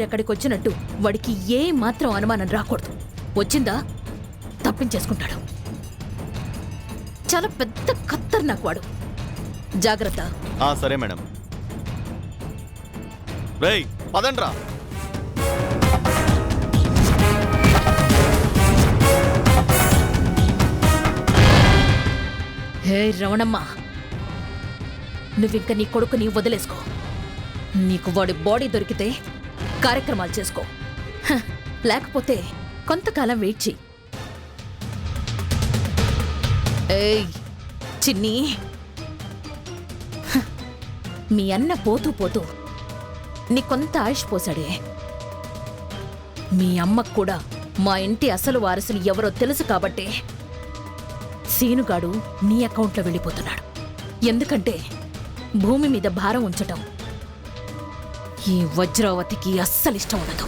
ఎక్కడికి వచ్చినట్టు వాడికి ఏ మాత్రం అనుమానం రాకూడదు. వచ్చిందా తప్పించేసుకుంటాడు. చాలా పెద్ద ఖతర్నాక్ వాడు. జాగ్రత్త. సరే మేడం. రేయ్ పదండ్రా. హే రమణమ్మ, నువ్వింక నీ కొడుకుని వదిలేసుకో. నీకు వాడి బాడీ దొరికితే కార్యక్రమాలు చేసుకో. లేకపోతే కొంతకాలం వెయిట్ చెయ్యి. ఏయ్ చిన్ని, మీ అన్న పోతూ పోతూ నీ కొంత ఆయుష్ పోసాడే. మీ అమ్మకు కూడా మా ఇంటి అసలు వారసుని ఎవరో తెలుసు కాబట్టే సీనుగాడు నీ అకౌంట్లో వెళ్ళిపోతున్నాడు. ఎందుకంటే భూమి మీద భారం ఉంచటం ఈ వజ్రావతికి అస్సలిష్టం ఉండదు.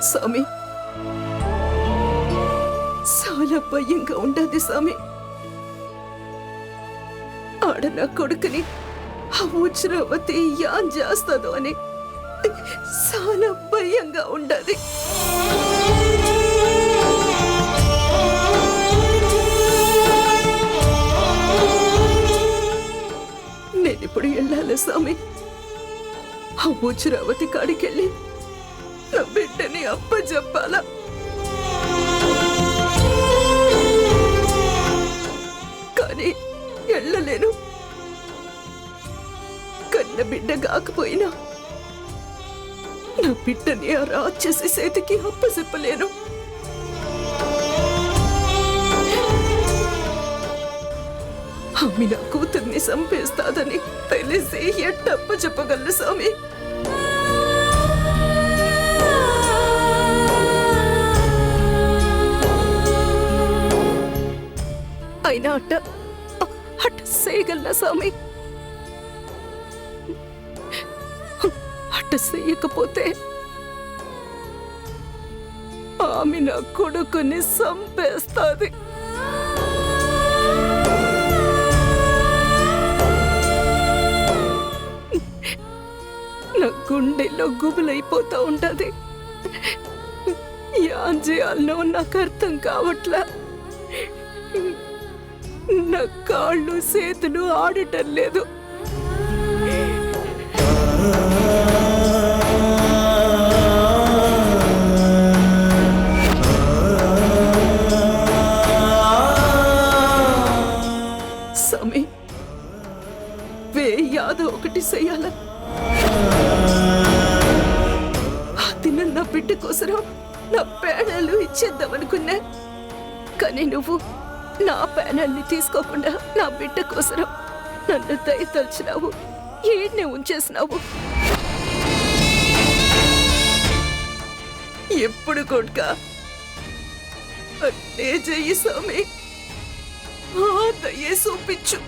స్వామి, చాలా భయంగా ఉండదు స్వామి. ఆడ నా కొడుకుని ఆ వజ్రావతి యాన్ చేస్తుందో అని చాలా భయంగా ఉండదు. నేనిప్పుడు వెళ్ళాలి స్వామి. ఆ వజ్రావతి కాడికెళ్ళి నా బిడ్డని అప్పచెప్పాలా? కానీ వెళ్ళలేను. కన్న బిడ్డ కాకపోయినా నా బిడ్డని ఆ రాక్షసి చేతికి అప్పచెప్పలేను. ఆమె నా కూతుర్ని చంపేస్తాదని తెలిసి ఎట్టప్ప చెప్పగలను స్వామి? అయినా అట్ట చేయగలనా స్వామి? అట్ట చెయ్యకపోతే ఆమె నా కొడుకుని చంపేస్తాది. నా గుండెల్లో గుబులైపోతా ఉంటది. ఏం చేయాలనో నాకు అర్థం కావట్లా. నా కాళ్ళు చేతులు ఆడటం లేదు. స్వామి, యాదో ఒకటి చెయ్యాల. అది నా బిడ్డ కోసరం నా పేడలు ఇచ్చేద్దామనుకున్నా. కానీ నువ్వు నా పేనల్ని తీసుకోకుండా నా బిడ్డ కోసరం నన్ను దయతలిచినావు, ఏడ్నే ఉంచేసినావు. ఎప్పుడు కొడుక అట్టే చెయ్యి స్వామి. ఆ దయ్యే చూపించు.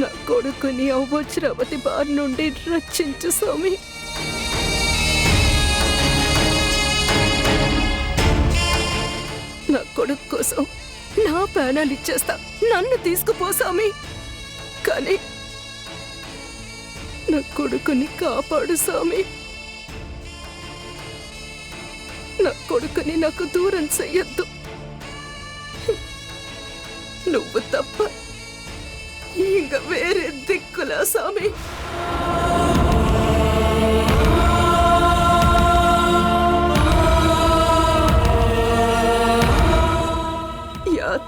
నా కొడుకుని ఆ వజ్రావతి బారి నుండి రక్షించు స్వామి. నా కొడుకు కోసం నా ప్రాణాలు ఇచ్చేస్తా. నన్ను తీసుకుపో స్వామి. కానీ నా కొడుకుని కాపాడు స్వామి. నా కొడుకుని నాకు దూరం చెయ్యొద్దు. నువ్వు తప్ప ఇంకా వేరే దిక్కులా స్వామి.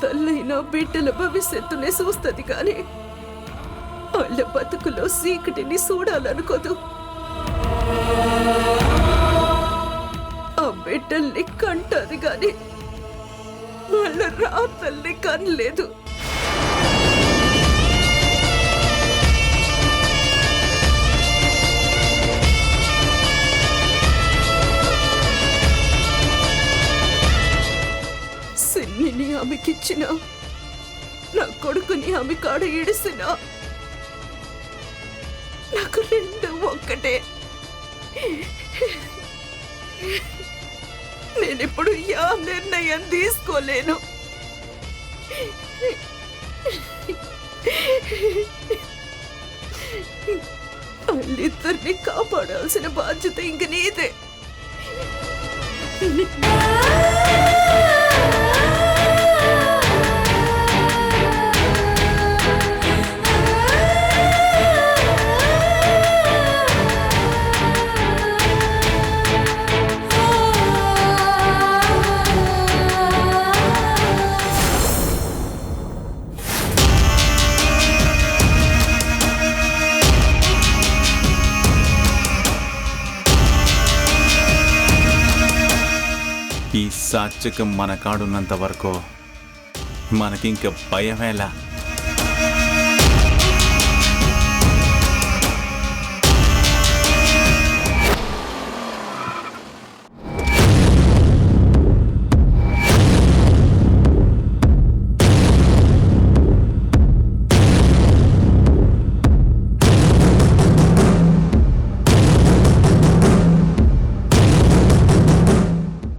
తల్లైనా బిడ్డల భవిష్యత్తునే చూస్తుంది కానీ వాళ్ళ బతుకులో సీకటిని చూడాలనుకోదు. ఆ బిడ్డల్ని కంటది కానీ వాళ్ళ రాతల్ని కనలేదు. సిన్నిని ఆమెకిచ్చిన, నా కొడుకుని ఆమె కాడ ఇడిసిన, నాకు రెండు ఒక్కటే. నేనిప్పుడు యా నిర్ణయం తీసుకోలేను. వాళ్ళిద్దరిని కాపాడాల్సిన బాధ్యత ఇంక నీదే. ఈ సాత్వికం మన కాడున్నంత వరకు మనకింక భయమేలా.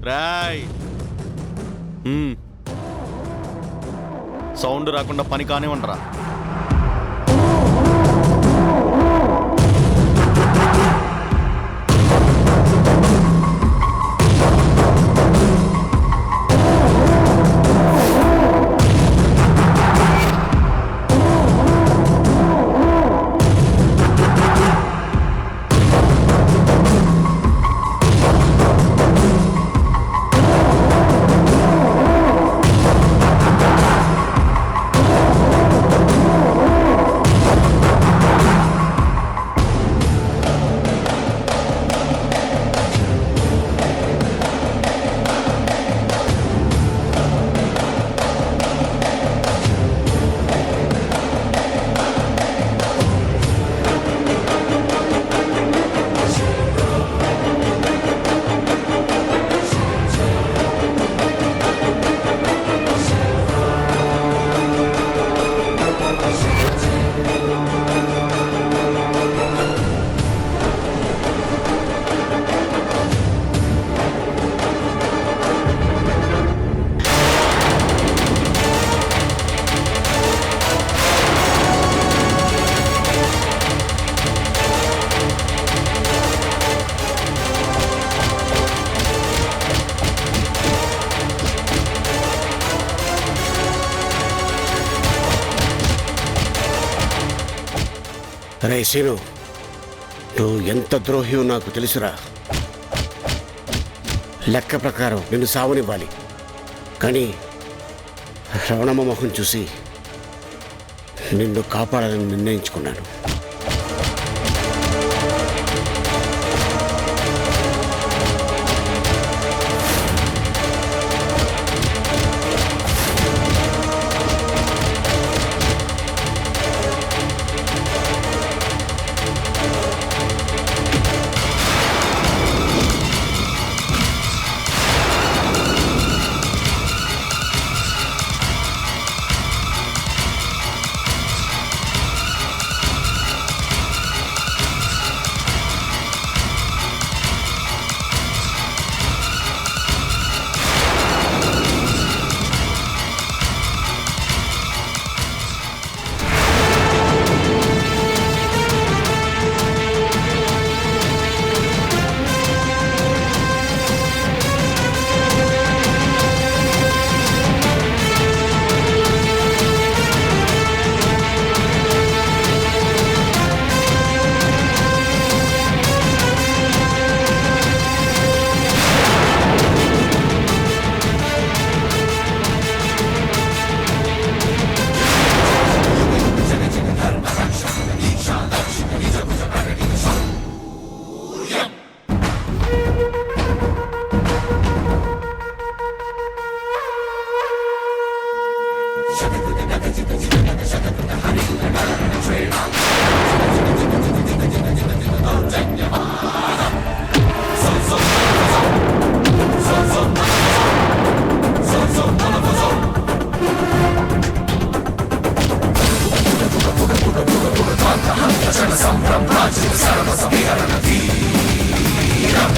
రాయ్ సౌండ్ రాకుండా పని కానివ్వండిరా. రే సీను, నువ్వు ఎంత ద్రోహియో నాకు తెలుసురా. లెక్క ప్రకారం నిన్ను సావనివ్వాలి, కానీ రవణమ్మ మొహం చూసి నిన్ను కాపాడాలని నిర్ణయించుకున్నాను. సంభ్రమ రాజ్య సర్వ సమీకరణ వీరం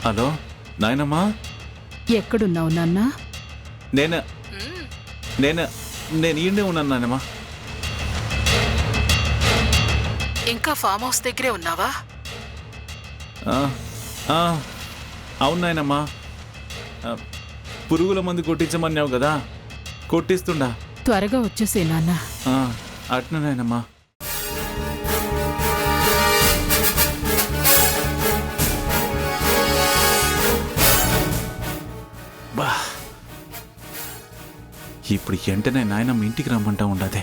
హలో నాయనమ్మా, ఎక్కడున్నావు నాన్నా? నేను నేను నేను ఈయనే ఉన్నాను నాయనమ్మా. ఇంకా ఫామ్ హౌస్ దగ్గరే ఉన్నావా? ఆ, ఆ, అవును నాయనమ్మా. పురుగుల మందు కొట్టించమన్నావు కదా, కొట్టిస్తుండా. త్వరగా వచ్చేసే నాన్నా. అట్నా నాయనమ్మా. బా, ఇప్పుడు వెంటనే నాయనమ్మ ఇంటికి రమ్మంటా ఉండదే.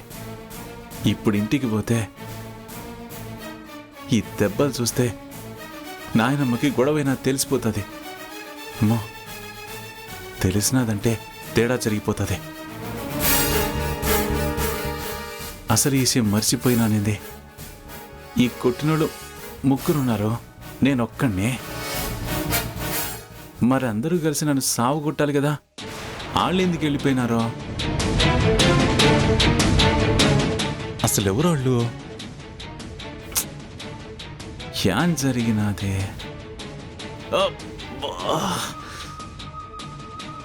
ఇప్పుడు ఇంటికి పోతే ఈ దెబ్బలు చూస్తే నాయనమ్మకి గొడవైనా తెలిసిపోతుంది. అమ్మో, తెలిసినదంటే తేడా జరిగిపోతుంది. అసలు ఈ విషయం మర్చిపోయినానింది. ఈ కొట్టినోళ్ళు ముగ్గురున్నారు, నేనొక్కడినే. మరి అందరూ కలిసి నన్ను సాగు కొట్టాలి కదా, వాళ్ళు ఎందుకు వెళ్ళిపోయినారో? అసలు ఎవరు వాళ్ళు? యాన్ జరిగినదే.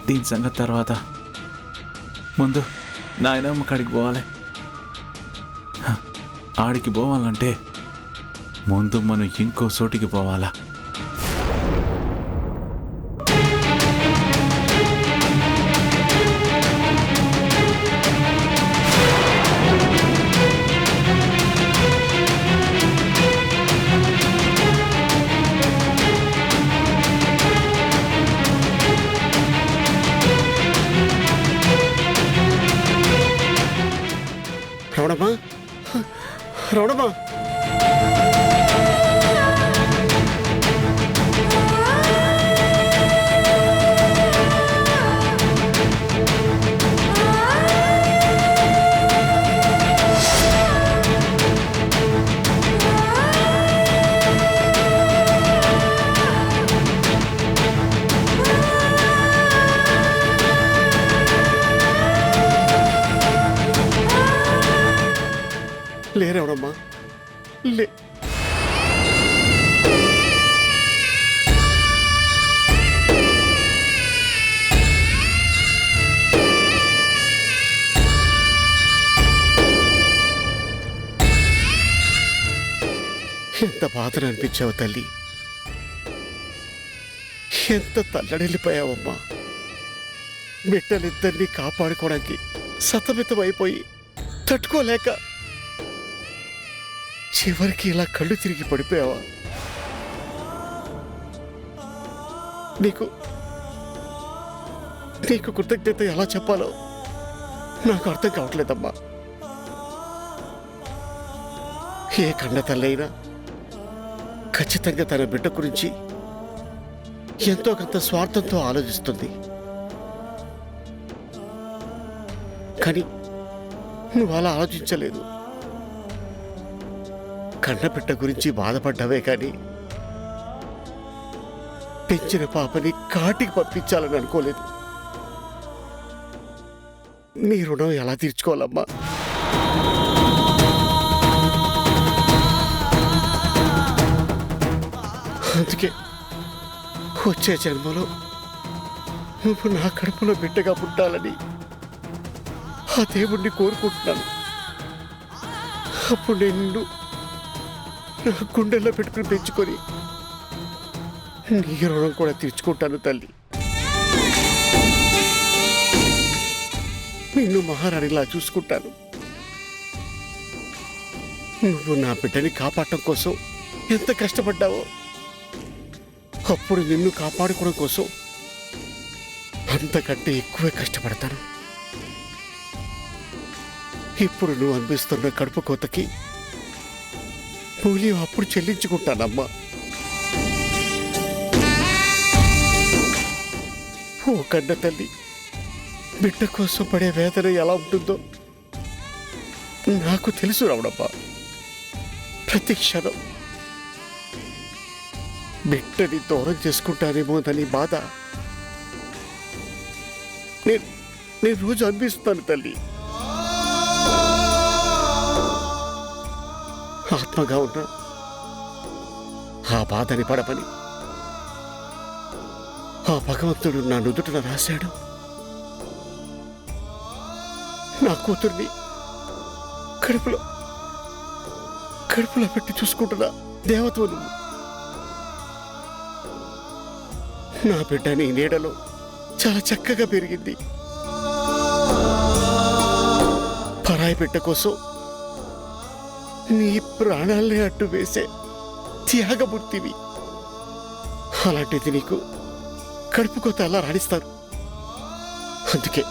దీని సంగతి తర్వాత, ముందు నాయనమ్మ కాడికి పోవాలి. ఆడికి పోవాలంటే ముందు మనం ఇంకో చోటికి పోవాలా. రమణమ్మా, రమణమ్మా, లేరవడమ్మా, లే. ఎంత బాధను అనిపించావు తల్లి, ఎంత తల్లడిల్లిపోయావమ్మా. బిడ్డలిద్దరినీ కాపాడుకోవడానికి సతమితమైపోయి తట్టుకోలేక చివరికి ఇలా కళ్ళు తిరిగి పడిపోయావా? నీకు నీకు కృతజ్ఞత ఎలా చెప్పాలో నాకు అర్థం కావట్లేదమ్మా. ఏ కన్న తల్లైనా ఖచ్చితంగా తన బిడ్డ గురించి ఎంతో కొంత స్వార్థంతో ఆలోచిస్తుంది. కానీ నువ్వు అలా ఆలోచించలేదు. కన్నబిడ్డ గురించి బాధపడ్డావే కానీ పెంచిన పాపని కాటికి పంపించాలని అనుకోలేదు. నీ రుణం ఎలా తీర్చుకోవాలమ్మా? అందుకే వచ్చే జన్మలో నువ్వు నా కడుపులో బిడ్డగా పుట్టాలని ఆ దేవుణ్ణి కోరుకుంటున్నాను. అప్పుడు నేను నా గుండెల్లో పెట్టుకుని పెంచుకొని నీ రుణం కూడా తీర్చుకుంటాను తల్లి. నిన్ను మహారాణిలా చూసుకుంటాను. నువ్వు నా బిడ్డని కాపాడటం కోసం ఎంత కష్టపడ్డావో, అప్పుడు నిన్ను కాపాడుకోవడం కోసం అంతకంటే ఎక్కువే కష్టపడతాను. ఇప్పుడు నువ్వు అనిపిస్తున్న కడుపు కోతకి మూల్యం అప్పుడు చెల్లించుకుంటానమ్మా. ఓ కన్న తల్లి బిడ్డ కోసం పడే వేదన ఎలా ఉంటుందో నాకు తెలుసు రావడమ్మా. ప్రతి క్షణం బిడ్డని దూరం చేసుకుంటానేమోనని బాధ నేను రోజు అనిపిస్తాను తల్లి. ఆత్మగా ఉన్న ఆ బాధని పడపని ఆ భగవంతుడు నా నుదుటన రాశాడు. నా కూతుర్ని కడుపులో పెట్టి చూసుకుంటున్నా దేవతవు నువ్వు. నా బిడ్డ నీ నీడలో చాలా చక్కగా పెరిగింది. పరాయి బిడ్డ కోసం నీ ప్రాణాలనే అడ్డు వేసే త్యాగమూర్తివి. అలాంటిది నీకు కడుపు కొత్త అలా రాణిస్తారు. అందుకే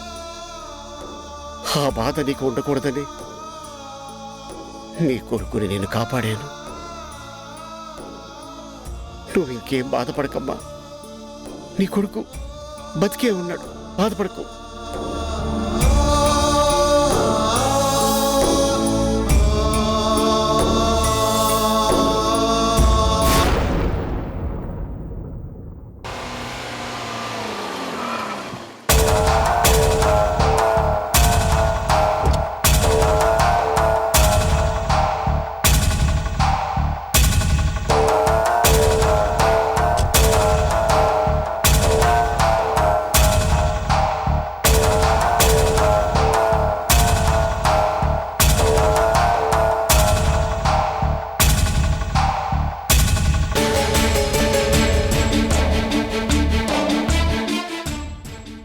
ఆ బాధ నీకు ఉండకూడదని నీ కొడుకుని నేను కాపాడాను. నువ్వు ఇంకేం బాధపడకమ్మా. నీ కొడుకు బతికే ఉన్నాడు, బాధపడకు.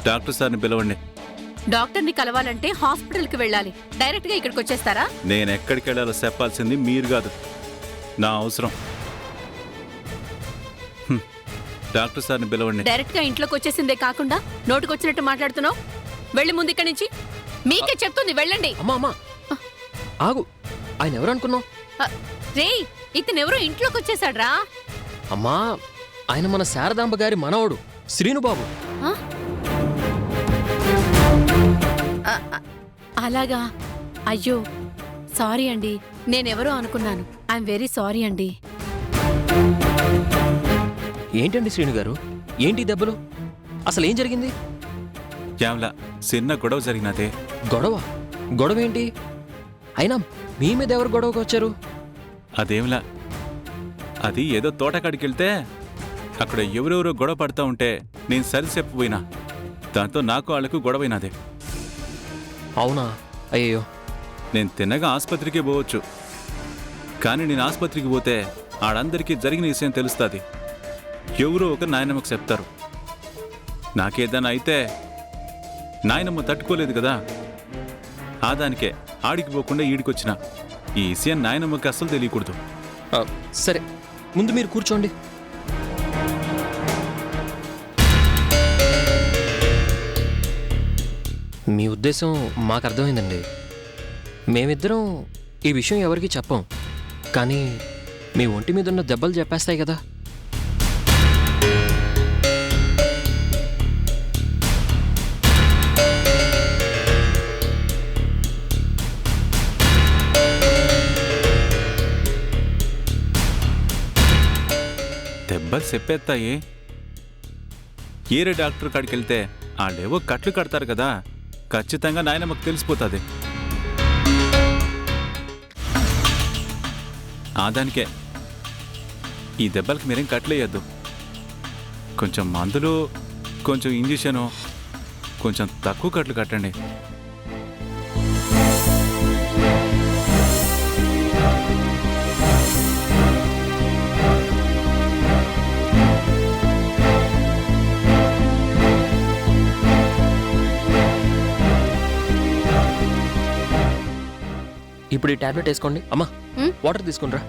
డాక్టర్ సార్ని పిలవండి. డాక్టర్ని కలవాలంటే హాస్పిటల్కి వెళ్ళాలి. డైరెక్ట్గా ఇక్కడికి వచ్చేస్తారా? నేను ఎక్కడికి వెళ్ళాలో చెప్పాల్సింది మీరు కాదు, నా అవసరం. డాక్టర్ సార్ని పిలవండి. డైరెక్ట్గా ఇంట్లోకి వచ్చేసిందే కాకుండా నోటికొచ్చినట్టు మాట్లాడుతున్నావు. వెళ్ళి ముందు ఇక్కడి నుంచి. మీకే చెప్తుంది, వెళ్ళండి. అమ్మా ఆగు, ఆయన ఎవరు అనుకున్నావు? రేయ్, ఇతనెవరో ఇంట్లోకి వచ్చేసాడ్రా. అమ్మా, ఆయన మన శారదాంబ గారి మనవడు శ్రీనుబాబు. అలాగా? అయ్యో, సారీ అండి. నేనెవరో అనుకున్నాను. ఐఎమ్ వెరీ సారీ అండి. ఏంటండి శ్రీను గారు, ఏంటి దెబ్బలు? అసలు ఏం జరిగింది? క్యామ్లా చిన్న గొడవ జరిగినదే. గొడవ ఏంటి? అయినా మీ మీద ఎవరు గొడవకు వచ్చారు? అదేమిలా, అది ఏదో తోటకాడికి వెళ్తే అక్కడ ఎవరెవరో గొడవ పడతా ఉంటే నేను సరిచెప్పుపోయినా. దాంతో నాకు వాళ్ళకు గొడవైనదే. అవునా? అయ్యో. నేను తిన్నగా ఆసుపత్రికి పోవచ్చు, కానీ నేను ఆసుపత్రికి పోతే ఆడందరికీ జరిగిన విషయం తెలుస్తుంది. ఎవరో ఒక నాయనమ్మకు చెప్తారు. నాకేదన్నా అయితే నాయనమ్మ తట్టుకోలేదు కదా, ఆదానికే ఆడికి పోకుండా ఈడికొచ్చిన. ఈ విషయం నాయనమ్మకి అస్సలు తెలియకూడదు. సరే, ముందు మీరు కూర్చోండి. మీ ఉద్దేశం మాకు అర్థమైందండి. మేమిద్దరం ఈ విషయం ఎవరికి చెప్పం, కానీ మీ ఒంటి మీద ఉన్న దెబ్బలు చెప్పేస్తాయి కదా. దెబ్బలు చెప్పేస్తాయి. ఏరే డాక్టర్ కాడికి వెళ్తే వాళ్ళేవో కట్లు కడతారు కదా, ఖచ్చితంగా నాయనమ్మకు తెలిసిపోతుంది. దానికే ఈ దెబ్బలకి మీరేం కట్లేయద్దు. కొంచెం మందులు, కొంచెం ఇంజెక్షను, కొంచెం తక్కువ కట్లు కట్టండి. ఇప్పుడు ఈ టాబ్లెట్ వేసుకోండి. అమ్మా వాటర్ తీసుకుంట్రా.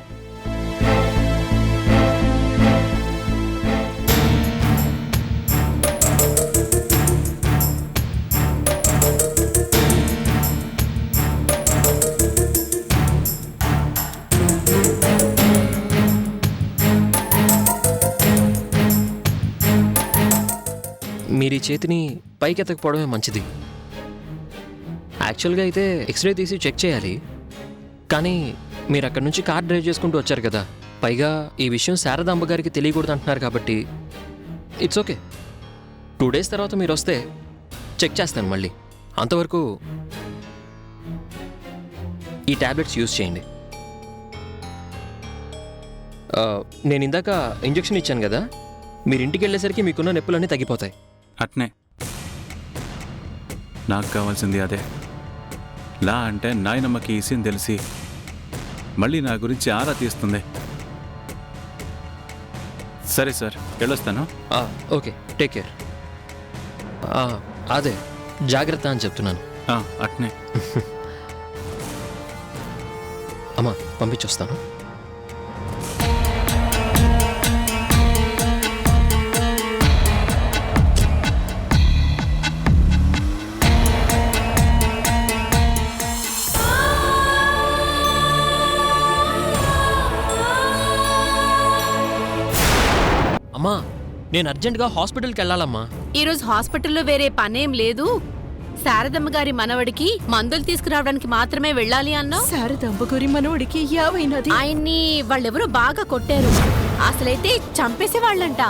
మీరు ఈ చేతిని పైకి ఎత్తకపోవడమే మంచిది. యాక్చువల్గా అయితే ఎక్స్రే తీసి చెక్ చేయాలి, కానీ మీరు అక్కడి నుంచి కార్ డ్రైవ్ చేసుకుంటూ వచ్చారు కదా, పైగా ఈ విషయం శారదాంబ గారికి తెలియకూడదు అంటున్నారు కాబట్టి ఇట్స్ ఓకే. 2 days తర్వాత మీరు వస్తే చెక్ చేస్తాను మళ్ళీ. అంతవరకు ఈ టాబ్లెట్స్ యూజ్ చేయండి. నేను ఇందాక ఇంజెక్షన్ ఇచ్చాను కదా, మీరు ఇంటికి వెళ్ళేసరికి మీకున్న నొప్పులన్నీ తగ్గిపోతాయి. అట్నే నాకు కావాల్సింది అదే. లా అంటే నాయనమ్మకి ఈ విషయం తెలిసి మళ్ళీ నా గురించి ఆరా తీస్తుంది. సరే సార్, వెళ్ళొస్తాను. Okay, take care. అదే జాగ్రత్త అని చెప్తున్నాను. అట్నే. అమ్మా పంపించొస్తాను. అమ్మా నేను అర్జెంటుగా హాస్పిటల్కి వెళ్ళాలమ్మా. ఈరోజు హాస్పిటల్లో వేరే పనేం లేదు. శారదమ్మ గారి మనవడికి మందులు తీసుకురావడానికి మాత్రమే వెళ్ళాలి అన్నా. శారదమ్మ గారి మనవడికి యావైనది. ఆయన్ని వాళ్ళెవరో బాగా కొట్టారు. అసలైతే చంపేసేవాళ్ళంట.